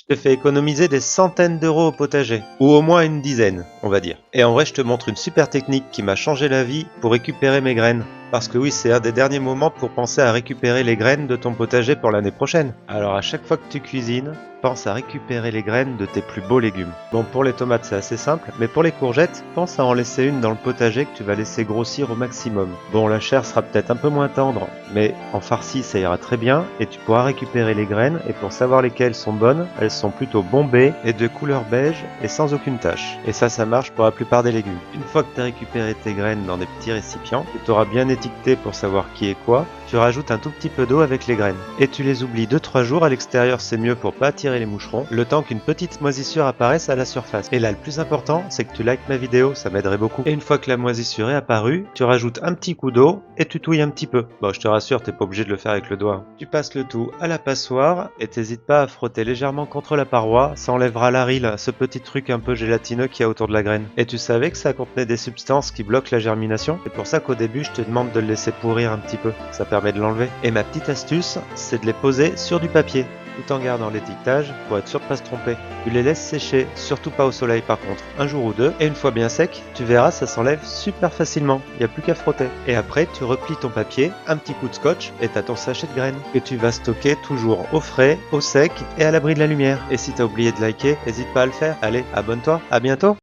Je te fais économiser des centaines d'euros au potager, ou au moins une dizaine, on va dire. Et en vrai, je te montre une super technique qui m'a changé la vie pour récupérer mes graines. Parce que oui, c'est un des derniers moments pour penser à récupérer les graines de ton potager pour l'année prochaine. Alors à chaque fois que tu cuisines, pense à récupérer les graines de tes plus beaux légumes. Bon, pour les tomates, c'est assez simple, mais pour les courgettes, pense à en laisser une dans le potager que tu vas laisser grossir au maximum. Bon, la chair sera peut-être un peu moins tendre, mais en farci, ça ira très bien et tu pourras récupérer les graines. Et pour savoir lesquelles sont bonnes, elles sont plutôt bombées et de couleur beige et sans aucune tache. Et ça marche pour la plupart des légumes. Une fois que tu as récupéré tes graines dans des petits récipients, que tu auras bien étiqueté pour savoir qui est quoi, tu rajoutes un tout petit peu d'eau avec les graines. Et tu les oublies 2-3 jours à l'extérieur, c'est mieux pour pas attirer les moucherons, le temps qu'une petite moisissure apparaisse à la surface. Et là, le plus important, c'est que tu likes ma vidéo, ça m'aiderait beaucoup. Et une fois que la moisissure est apparue, tu rajoutes un petit coup d'eau et tu touilles un petit peu. Bon, je te rassure, t'es pas obligé de le faire avec le doigt. Tu passes le tout à la passoire et t'hésites pas à frotter légèrement contre la paroi, ça enlèvera l'aril, ce petit truc un peu gélatineux qu'il y a autour de la graine. Et tu savais que ça contenait des substances qui bloquent la germination? C'est pour ça qu'au début, je te demande de le laisser pourrir un petit peu. Ça permet de l'enlever. Et ma petite astuce, c'est de les poser sur du papier, tout en gardant l'étiquetage pour être sûr de pas se tromper. Tu les laisses sécher, surtout pas au soleil par contre, un jour ou deux, et une fois bien sec, tu verras ça s'enlève super facilement, il n'y a plus qu'à frotter. Et après tu replies ton papier, un petit coup de scotch, et t'as ton sachet de graines, que tu vas stocker toujours au frais, au sec et à l'abri de la lumière. Et si t'as oublié de liker, n'hésite pas à le faire. Allez, abonne-toi, à bientôt!